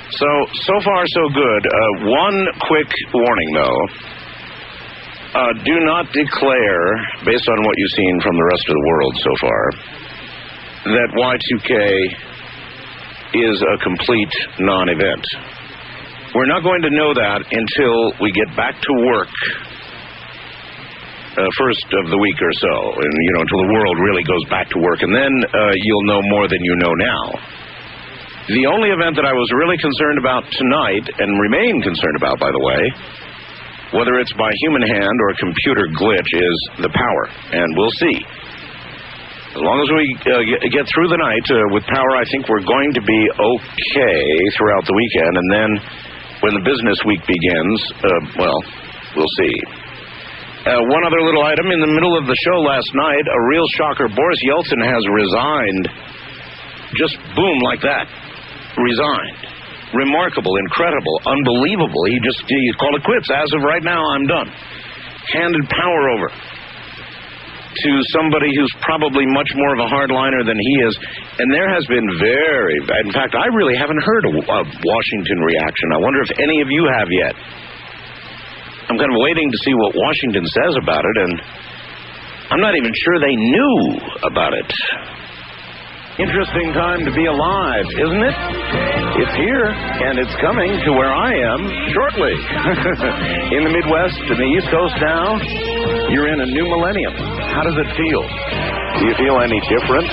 So far, so good. One quick warning, though. Do not declare, based on what you've seen from the rest of the world so far, that Y2K is a complete non-event. We're not going to know that until we get back to work first of the week or so, and, until the world really goes back to work, and then you'll know more than you know now. The only event that I was really concerned about tonight, and remain concerned about, by the way, whether it's by human hand or computer glitch, is the power, and we'll see. As long as we get through the night with power, I think we're going to be okay throughout the weekend, and then when the business week begins, we'll see. One other little item. In the middle of the show last night, a real shocker, Boris Yeltsin has resigned. Just boom, like that. Resigned. Remarkable, incredible, unbelievable. He called it quits. As of right now, I'm done. Handed power over to somebody who's probably much more of a hardliner than he is. And there has been in fact, I really haven't heard a Washington reaction. I wonder if any of you have yet. I'm kind of waiting to see what Washington says about it, and I'm not even sure they knew about it. Interesting time to be alive, isn't it? It's here, and it's coming to where I am shortly. In the Midwest, in the East Coast now, you're in a new millennium. How does it feel? Do you feel any different?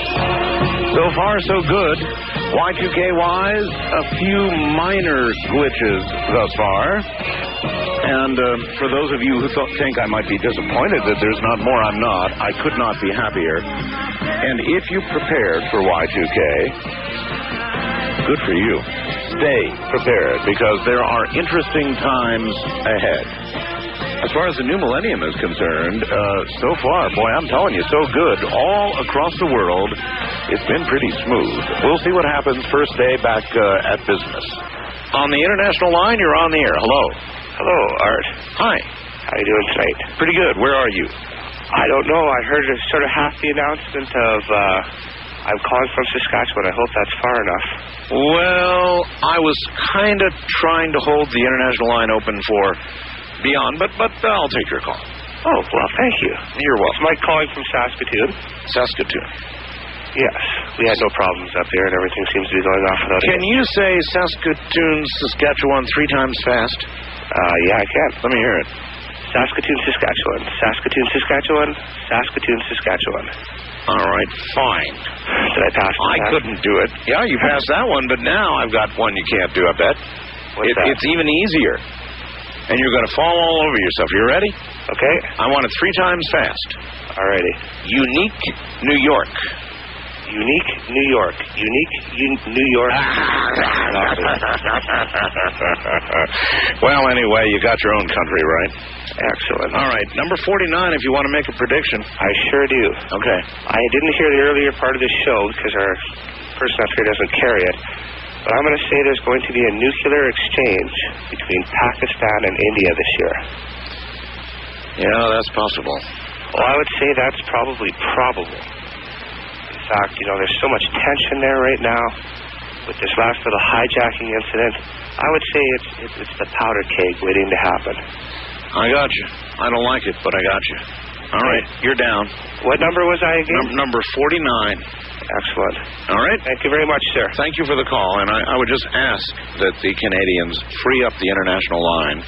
So far, so good. Y2K-wise, a few minor glitches thus far. And for those of you who think I might be disappointed that there's not more, I'm not. I could not be happier. And if you prepared for Y2K, good for you. Stay prepared, because there are interesting times ahead. As far as the new millennium is concerned, so far, boy, I'm telling you, so good. All across the world, it's been pretty smooth. We'll see what happens first day back at business. On the international line, you're on the air. Hello. Hello, Art. Hi. How are you doing tonight? Pretty good. Where are you? I don't know. I heard sort of half the announcement of I'm calling from Saskatchewan. I hope that's far enough. Well, I was kind of trying to hold the international line open for beyond, but I'll take your call. Oh, well, thank you. You're welcome. It's Mike calling from Saskatoon. Saskatoon. Yes. We had no problems up here, and everything seems to be going off without Can you say Saskatoon, Saskatchewan 3 times fast? Yeah, I can. Let me hear it. Saskatoon, Saskatchewan. Saskatoon, Saskatchewan. Saskatoon, Saskatchewan. All right, fine. Did I pass I couldn't do it. Yeah, you passed that one, but now I've got one you can't do, I bet. What's that? It's even easier. And you're going to fall all over yourself. You ready? Okay. I want it 3 times fast. All righty. Unique New York. Unique New York. Unique New York. Well, anyway, you got your own country, right? Excellent. All right, number 49, if you want to make a prediction. I sure do. Okay. I didn't hear the earlier part of the show because our person up here doesn't carry it. But I'm going to say there's going to be a nuclear exchange between Pakistan and India this year. Yeah, that's possible. Well, I would say that's probably probable. In fact, there's so much tension there right now with this last little hijacking incident. I would say it's the powder keg waiting to happen. I got you. I don't like it, but I got you. All right, you're down. What number was I again? Number 49. Excellent. All right. Thank you very much, sir. Thank you for the call, and I would just ask that the Canadians free up the international line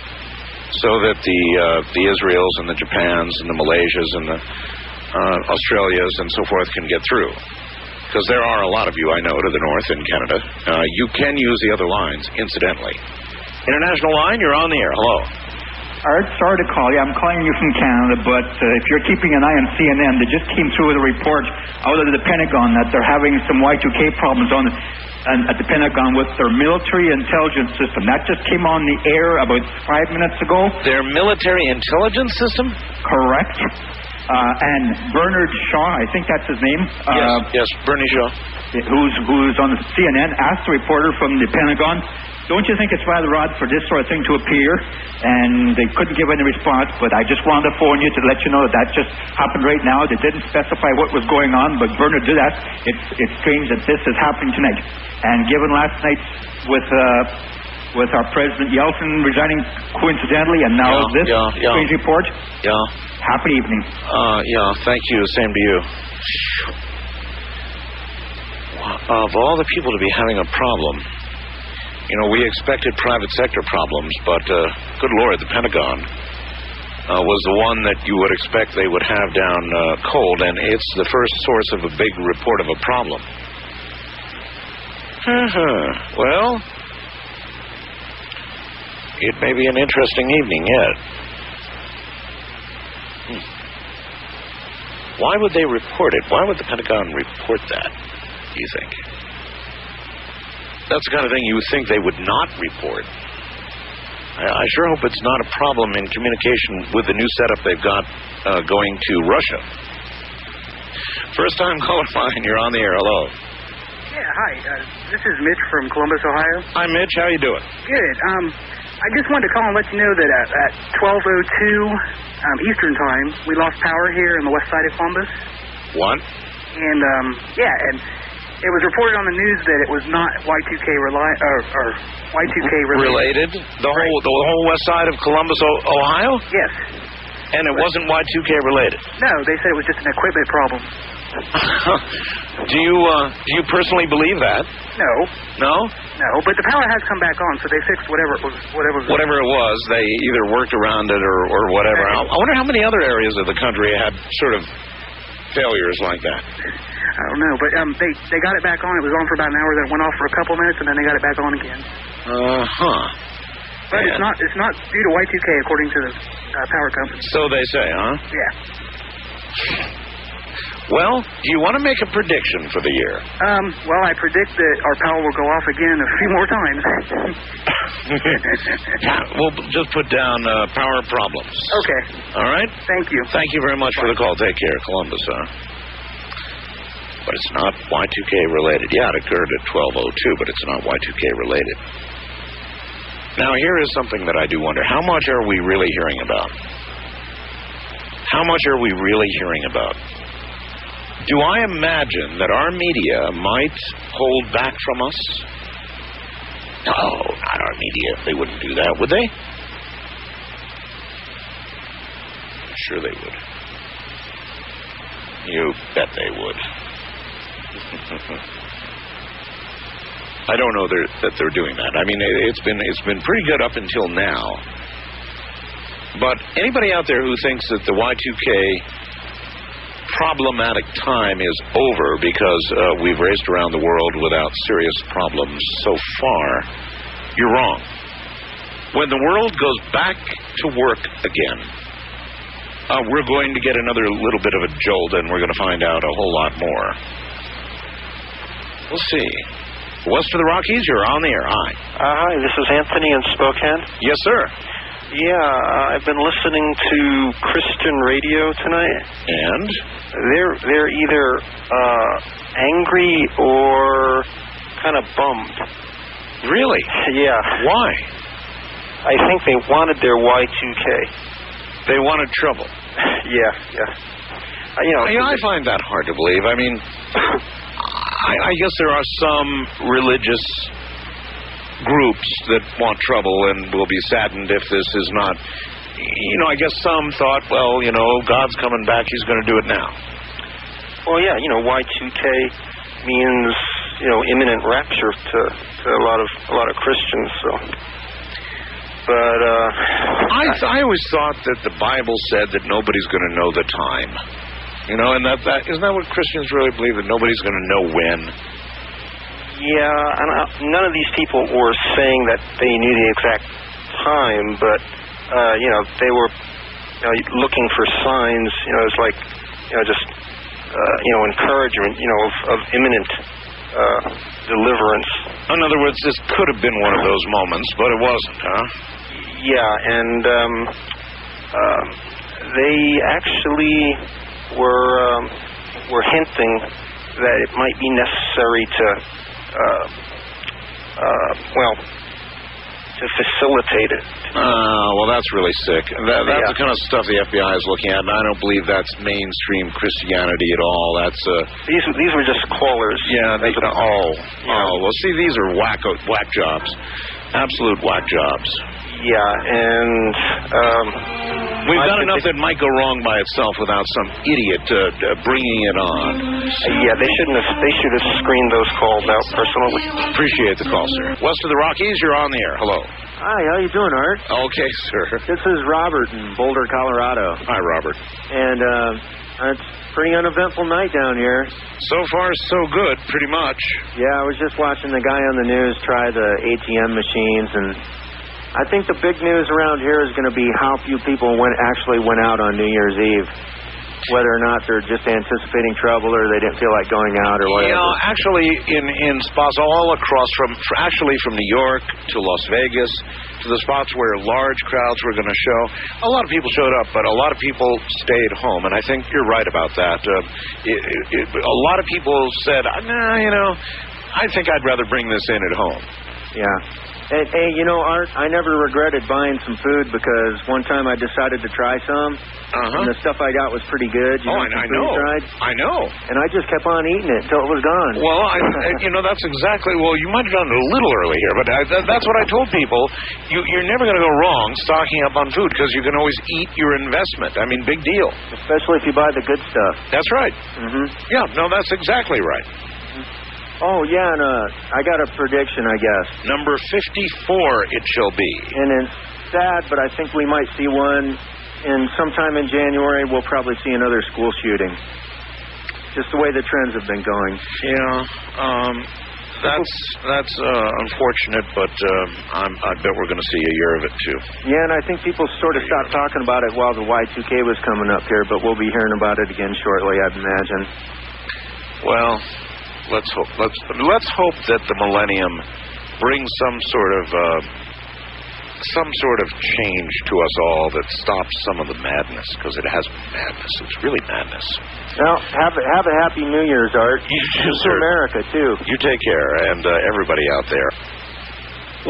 so that the Israels and the Japans and the Malaysias and the Australias and so forth can get through. Because there are a lot of you, I know, to the north in Canada. You can use the other lines, incidentally. International line, you're on the air. Hello. Art, sorry to call you. I'm calling you from Canada, but if you're keeping an eye on CNN, they just came through with a report out of the Pentagon that they're having some Y2K problems at the Pentagon with their military intelligence system. That just came on the air about 5 minutes ago. Their military intelligence system? Correct. and Bernard Shaw, I think that's his name. Yes, Bernie Shaw. Who's on CNN, asked the reporter from the Pentagon, don't you think it's rather odd for this sort of thing to appear? And they couldn't give any response, but I just wanted to phone you to let you know that just happened right now. They didn't specify what was going on, but Bernard did ask. It's strange that this is happening tonight. And given last night's with our President Yeltsin resigning coincidentally, and now this strange report. Yeah. Happy evening. Thank you. Same to you. Of all the people to be having a problem, we expected private sector problems, but good Lord, the Pentagon was the one that you would expect they would have down cold, and it's the first source of a big report of a problem. Well, it may be an interesting evening yet. Why would they report it? Why would the Pentagon report that, do you think? That's the kind of thing you would think they would not report. I sure hope it's not a problem in communication with the new setup they've got going to Russia. First time caller line, you're on the air. Hello. Yeah, hi. This is Mitch from Columbus, Ohio. Hi, Mitch. How you doing? Good. I just wanted to call and let you know that at 12:02 Eastern Time, we lost power here on the west side of Columbus. What? And, and it was reported on the news that it was not Y2K related. The whole west side of Columbus, Ohio? Yes. And it wasn't Y2K related? No, they said it was just an equipment problem. Do you personally believe that? No. No? No, but the power has come back on, so they fixed whatever it was. They either worked around it or whatever. I wonder how many other areas of the country had sort of failures like that. I don't know, but they got it back on. It was on for about an hour, then it went off for a couple minutes, and then they got it back on again. But it's not due to Y2K according to the power company. So they say, huh? Yeah. Well, do you want to make a prediction for the year? Well, I predict that our power will go off again a few more times. We'll just put down power problems. Okay. All right? Thank you. Thank you very much for the call. Take care. Columbus, But it's not Y2K related. Yeah, it occurred at 12:02, but it's not Y2K related. Now, here is something that I do wonder. How much are we really hearing about? How much are we really hearing about? Do I imagine that our media might hold back from us? No, not our media. They wouldn't do that, would they? Sure they would. You bet they would. I don't know that they're doing that. I mean, it's been pretty good up until now. But anybody out there who thinks that the Y2K problematic time is over because we've raced around the world without serious problems so far, you're wrong. When the world goes back to work again, we're going to get another little bit of a jolt, and we're going to find out a whole lot more. We'll see. West of the Rockies, you're on the air. Hi. Hi, this is Anthony in Spokane. Yes, sir. Yeah, I've been listening to Christian radio tonight. And? They're either angry or kind of bummed. Really? Yeah. Why? I think they wanted their Y2K. They wanted trouble. Yeah. I find that hard to believe. I mean, I guess there are some religious groups that want trouble and will be saddened if this is not. I guess some thought, well, God's coming back, he's going to do it now. Well, yeah, Y2K means, imminent rapture to a lot of Christians, so. But, I always thought that the Bible said that nobody's going to know the time. And that isn't that what Christians really believe, that nobody's going to know when? Yeah, and none of these people were saying that they knew the exact time, but, they were, looking for signs, it's like, encouragement, of imminent deliverance. In other words, this could have been one of those moments, but it wasn't, huh? Yeah, and they actually were hinting that it might be necessary to to facilitate it. Well, that's really sick. That's the kind of stuff the FBI is looking at, and I don't believe that's mainstream Christianity at all. That's these were just callers. Yeah. Well, see, these are whack jobs, absolute whack jobs. Yeah, and we've done enough that might go wrong by itself without some idiot bringing it on. Yeah, they should have screened those calls out personally. Appreciate the call, sir. West of the Rockies, you're on the air. Hello. Hi, how you doing, Art? Okay, sir. This is Robert in Boulder, Colorado. Hi, Robert. And it's a pretty uneventful night down here. So far, so good, pretty much. Yeah, I was just watching the guy on the news try the ATM machines, and I think the big news around here is going to be how few people actually went out on New Year's Eve. Whether or not they're just anticipating trouble or they didn't feel like going out or whatever. Yeah, actually, in spots all across from New York to Las Vegas to the spots where large crowds were going to show, a lot of people showed up, but a lot of people stayed home, and I think you're right about that. A lot of people said, nah, I think I'd rather bring this in at home. Yeah. Hey, Art, I never regretted buying some food because one time I decided to try some, and the stuff I got was pretty good. I know. I know. And I just kept on eating it until it was gone. Well, that's exactly, you might have done it a little early here, but that's what I told people. You're never going to go wrong stocking up on food because you can always eat your investment. I mean, big deal. Especially if you buy the good stuff. That's right. Mm-hmm. Yeah, no, that's exactly right. Oh, yeah, and I got a prediction, I guess. Number 54 it shall be. And it's sad, but I think we might see one, and sometime in January we'll probably see another school shooting. Just the way the trends have been going. Yeah, that's unfortunate, but I bet we're going to see a year of it, too. Yeah, and I think people sort of stopped talking about it while the Y2K was coming up here, but we'll be hearing about it again shortly, I'd imagine. Well, let's hope that the Millennium brings some sort of change to us all that stops some of the madness, because it has been madness. It's really madness. Well, have a happy New Year's, Art. You too, sir. America too. You take care, and everybody out there.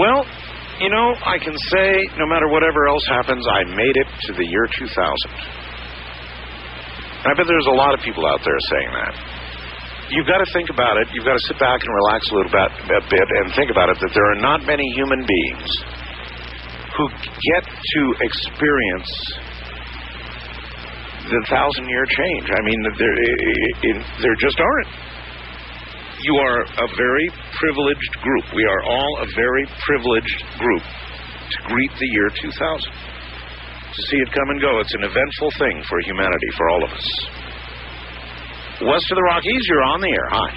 Well, I can say no matter whatever else happens, I made it to the year 2000. And I bet there's a lot of people out there saying that. You've got to think about it. You've got to sit back and relax a bit and think about it, that there are not many human beings who get to experience the 1,000-year change. I mean, there just aren't. You are a very privileged group. We are all a very privileged group to greet the year 2000. To see it come and go. It's an eventful thing for humanity, for all of us. West of the Rockies, you're on the air. Hi.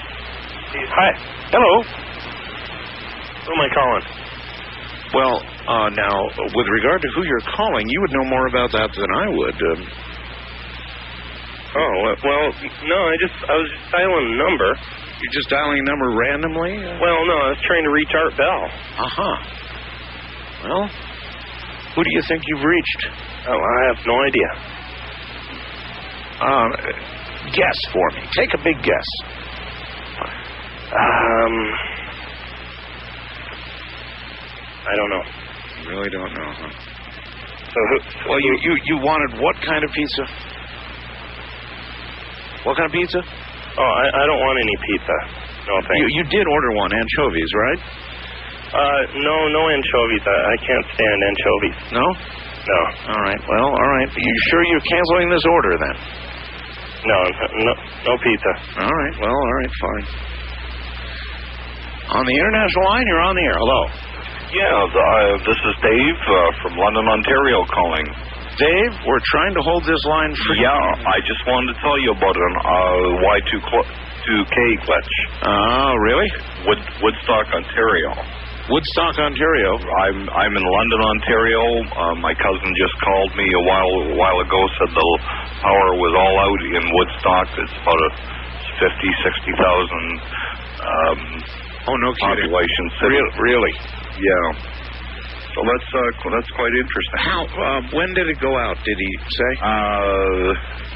Hi. Hello. Who am I calling? Well, now, with regard to who you're calling, you would know more about that than I would. No, I was just dialing a number. You're just dialing a number randomly? Well, no, I was trying to reach Art Bell. Well, who do you think you've reached? Oh, I have no idea. Guess for me. Take a big guess. I don't know. You really don't know, huh? Well, you wanted what kind of pizza? What kind of pizza? Oh, I don't want any pizza. No, thanks. You did order one, anchovies, right? No anchovies. I can't stand anchovies. No? No. All right. Well, all right. You sure you're canceling this order then? No pizza. All right. Well, all right. Fine. On the international line, you're on the air. Hello. Yeah, this is Dave from London, Ontario calling. Dave, we're trying to hold this line free. Yeah, I just wanted to tell you about an Y2K glitch. Oh, really? Woodstock, Ontario. Woodstock, Ontario. I'm in London, Ontario. My cousin just called me a while ago, said the power was all out in Woodstock. It's about a 50,000-60,000 oh, no kidding. population city. Really? Yeah. So that's quite interesting. How? When did it go out? Did he say?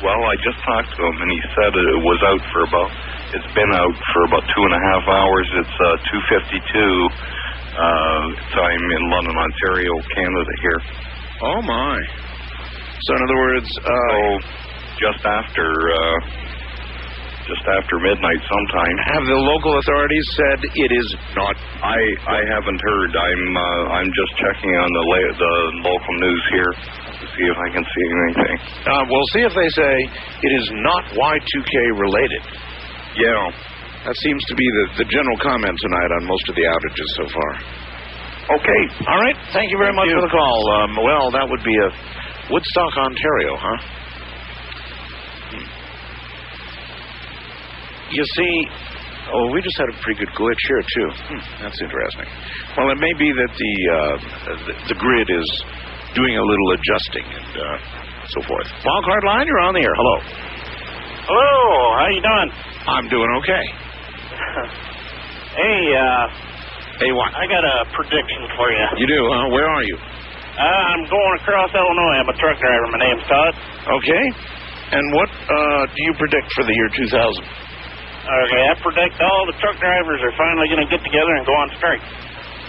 Well, I just talked to him, and he said it was out for about. It's been out for about 2.5 hours. It's 2:52 time in London, Ontario, Canada. Here. Oh my! So in other words, just after midnight sometime. Have the local authorities said it is not? I haven't heard. I'm just checking on the local news here to see if I can see anything. We'll see if they say it is not Y2K related. Yeah. That seems to be the general comment tonight on most of the outages so far. Okay. All right. Thank you very much for the call. Well, that would be a Woodstock, Ontario, huh? You see, we just had a pretty good glitch here, too. That's interesting. Well, it may be that the grid is doing a little adjusting and so forth. Wildcard line, you're on the air. Hello. Hello. How you doing? I'm doing okay. Hey, what? I got a prediction for you. You do, huh? Where are you? I'm going across Illinois. I'm a truck driver. My name's Todd. Okay. And what do you predict for the year 2000? Okay, I predict all the truck drivers are finally going to get together and go on strike.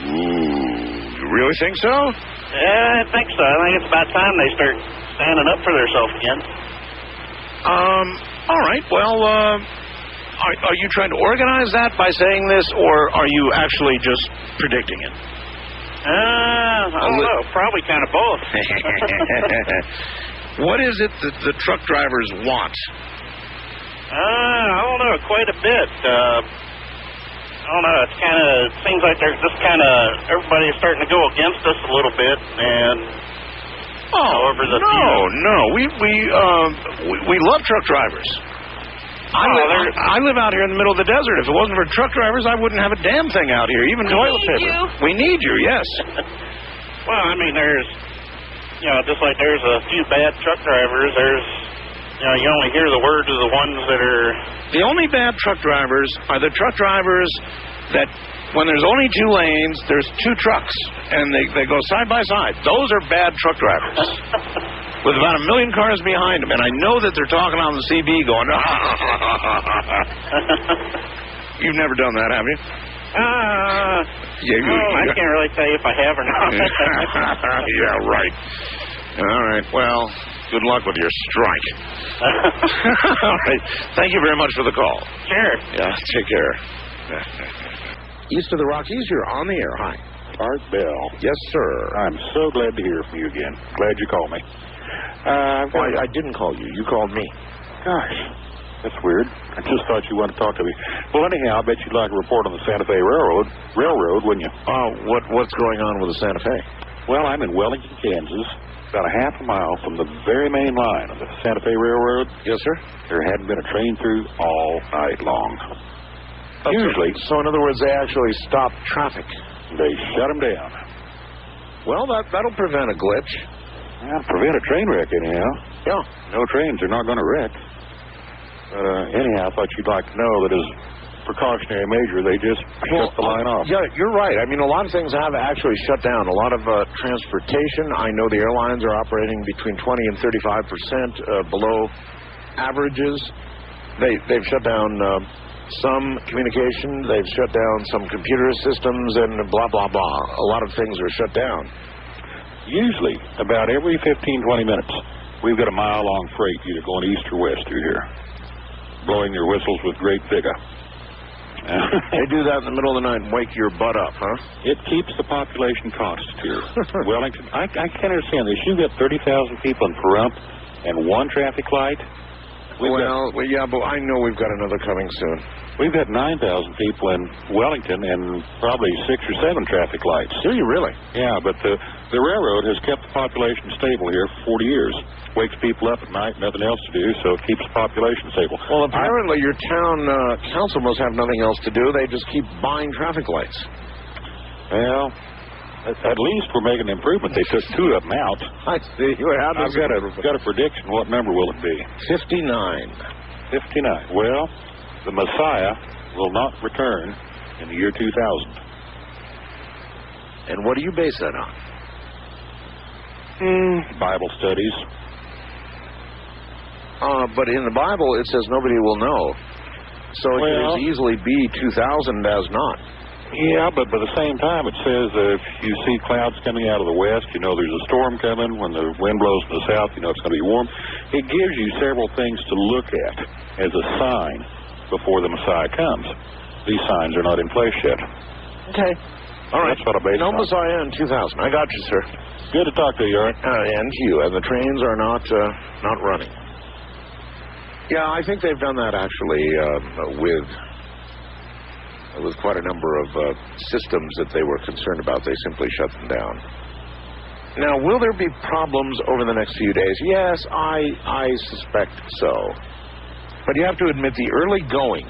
Ooh, you really think so? Yeah, I think so. I think it's about time they start standing up for themselves again. All right. Well, are you trying to organize that by saying this, or are you actually just predicting it? I don't know. Probably kind of both. What is it that the truck drivers want? I don't know, quite a bit. I don't know, it seems like there's just everybody is starting to go against us a little bit, and we love truck drivers. I live out here in the middle of the desert. If it wasn't for truck drivers, I wouldn't have a damn thing out here, even toilet paper. We need you, yes. Well, I mean, there's, just like there's a few bad truck drivers, there's, you only hear the words of the ones that are... The only bad truck drivers are the truck drivers that, when there's only 2 lanes, there's 2 trucks, and they go side by side. Those are bad truck drivers. With about 1 million cars behind them, and I know that they're talking on the CB going, You've never done that, have you? I can't really tell you if I have or not. Yeah, right. All right, well... Good luck with your strike. All right. Thank you very much for the call. Sure. Yeah, take care. East of the Rockies, you're on the air. Hi. Art Bell. Yes, sir. I'm so glad to hear from you again. Glad you called me. I didn't call you. You called me. Gosh, that's weird. I just thought you wanted to talk to me. Well, anyhow, I bet you'd like a report on the Santa Fe Railroad, wouldn't you? What's going on with the Santa Fe? Well, I'm in Wellington, Kansas. About a half a mile from the very main line of the Santa Fe Railroad. Yes, sir. There hadn't been a train through all night long. Usually. So, in other words, they actually stopped traffic. They shut them down. Well, that'll prevent a glitch. Well, prevent a train wreck, anyhow. Yeah. No trains are not going to wreck. But anyhow, I thought you'd like to know that as precautionary measure, they just shut the line off. Yeah, you're right. I mean, a lot of things have actually shut down. A lot of transportation. I know the airlines are operating between 20 and 35% below averages. They've shut down some communication. They've shut down some computer systems and blah, blah, blah. A lot of things are shut down. Usually, about every 15, 20 minutes, we've got a mile-long freight either going east or west through here, blowing their whistles with great vigor. They do that in the middle of the night and wake your butt up, huh? It keeps the population constant here. Wellington, I can't understand this. You've got 30,000 people in Pahrump and 1 traffic light. Yeah, but I know we've got another coming soon. We've got 9,000 people in Wellington and probably 6 or 7 traffic lights. Do you really? Yeah, but the railroad has kept the population stable here for 40 years. Wakes people up at night, nothing else to do, so it keeps the population stable. Well, apparently your town council must have nothing else to do. They just keep buying traffic lights. Well, at least we're making an improvement. They took 2 of them out. I see. I've got a prediction. What number will it be? 59. 59. Well, the Messiah will not return in the year 2000. And what do you base that on? Bible studies. But in the Bible, it says nobody will know. So it could as easily be 2,000 as not. Yeah, but by the same time, it says if you see clouds coming out of the west, you know there's a storm coming. When the wind blows from the south, you know it's going to be warm. It gives you several things to look at as a sign before the Messiah comes. These signs are not in place yet. Okay. All right. That's what I base no on. Messiah in 2000. I got you, sir. Good to talk to you, Art. And you. And the trains are not running. Yeah, I think they've done that actually with quite a number of systems that they were concerned about. They simply shut them down. Now, will there be problems over the next few days? Yes, I suspect so. But you have to admit the early going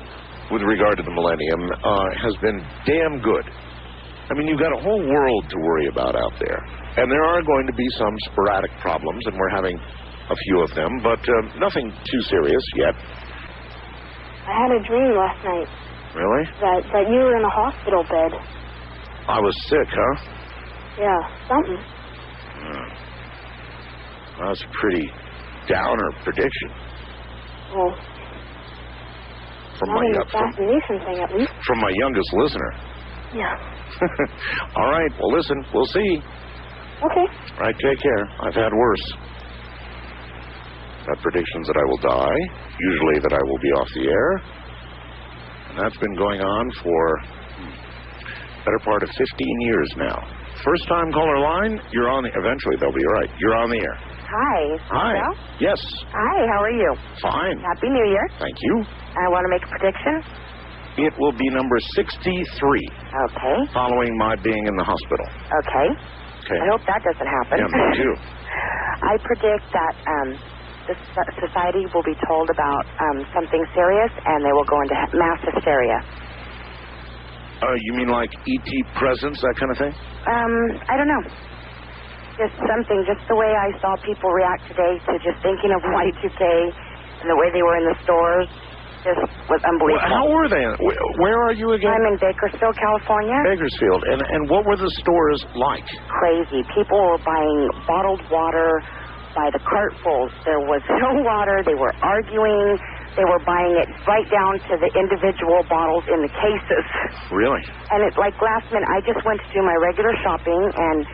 with regard to the Millennium has been damn good. I mean, you've got a whole world to worry about out there. And there are going to be some sporadic problems, and we're having a few of them, but nothing too serious yet. I had a dream last night. Really? That you were in a hospital bed. I was sick, huh? Yeah, something. That's a pretty downer prediction. Well, from not an assassination thing, at least. From my youngest listener. Yeah. All right, well, listen, we'll see. Okay. All right, take care. I've had worse. Got predictions that I will die, usually that I will be off the air. And that's been going on for better part of 15 years now. First time caller line, you're on the... Eventually, they'll be right. You're on the air. Hi. Hi. Hello? Yes. Hi, how are you? Fine. Happy New Year. Thank you. I want to make a prediction. It will be number 63. Okay. Following my being in the hospital. Okay. Okay. I hope that doesn't happen. Yeah, me too. I predict that the society will be told about something serious, and they will go into mass hysteria. You mean like E.T. presence, that kind of thing? I don't know. Just something, just the way I saw people react today to just thinking of Y2K and the way they were in the stores just was unbelievable. Well, how were they? Where are you again? I'm in Bakersfield, California. Bakersfield. And what were the stores like? Crazy. People were buying bottled water by the cartfuls. There was no water. They were arguing. They were buying it right down to the individual bottles in the cases. Really? And it's like last minute, I just went to do my regular shopping, and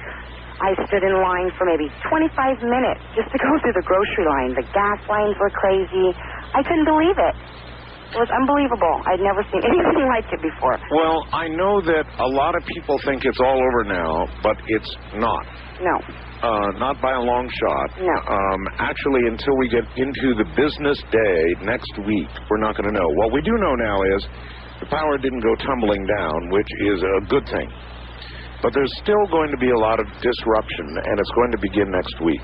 I stood in line for maybe 25 minutes just to go through the grocery line. The gas lines were crazy. I couldn't believe it. It was unbelievable. I'd never seen anything like it before. Well, I know that a lot of people think it's all over now, but it's not. No. Not by a long shot. No. Actually, until we get into the business day next week, we're not going to know. What we do know now is the power didn't go tumbling down, which is a good thing. But there's still going to be a lot of disruption, and it's going to begin next week.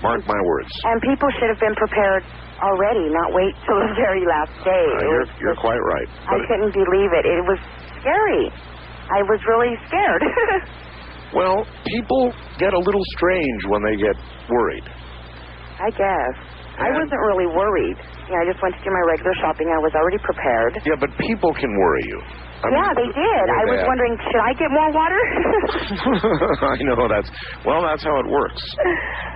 Mark my words. And people should have been prepared already, not wait till the very last day. You're quite right. I couldn't believe it. It was scary. I was really scared. Well, people get a little strange when they get worried. I guess. I wasn't really worried. I just went to do my regular shopping. I was already prepared. Yeah, but people can worry you. They did. I was wondering, should I get more water? I know that's how it works.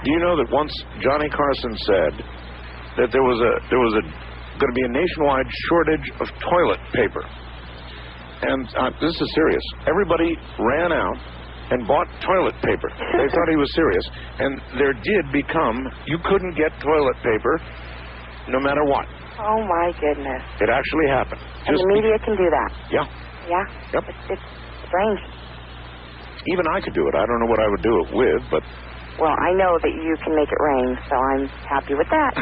Do you know that once Johnny Carson said that there was going to be a nationwide shortage of toilet paper, and this is serious. Everybody ran out and bought toilet paper. They thought he was serious. And there did become, you couldn't get toilet paper no matter what. Oh, my goodness. It actually happened. And the media can do that. Yeah. Yeah? Yep. It's strange. Even I could do it. I don't know what I would do it with, but... Well, I know that you can make it rain, so I'm happy with that.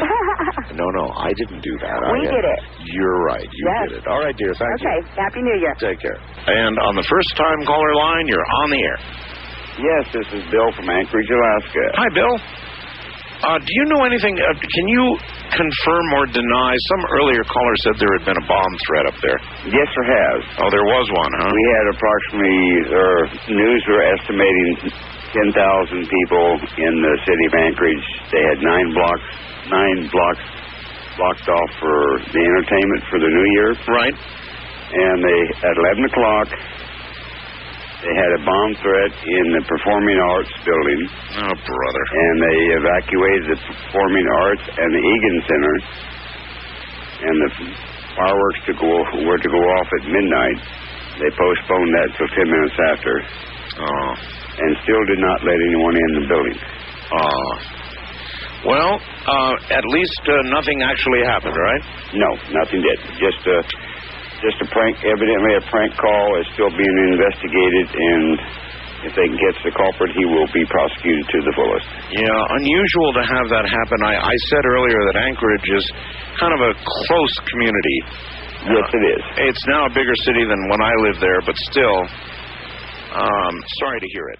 No, I didn't do that. We did it. You're right. You did it. All right, dear. Thank you. Okay. Happy New Year. Take care. And on the first-time caller line, you're on the air. Yes, this is Bill from Anchorage, Alaska. Hi, Bill. Do you know anything? Can you confirm or deny? Some earlier caller said there had been a bomb threat up there. Yes, there has. Oh, there was one, huh? We had approximately, news were estimating 10,000 people in the city of Anchorage. They had 9 blocks blocked off for the entertainment for the New Year. Right. And at 11 o'clock, They had a bomb threat in the Performing Arts building. Oh, brother. And they evacuated the Performing Arts and the Egan Center. And the fireworks were to go off at midnight. They postponed that till 10 minutes after. Oh. And still did not let anyone in the building. Oh. Well, at least nothing actually happened, right? No, nothing did. Just a prank. Evidently, a prank call is still being investigated, and if they can catch the culprit, he will be prosecuted to the fullest. Yeah, unusual to have that happen. I said earlier that Anchorage is kind of a close community. Yes, it is. It's now a bigger city than when I lived there, but still, sorry to hear it.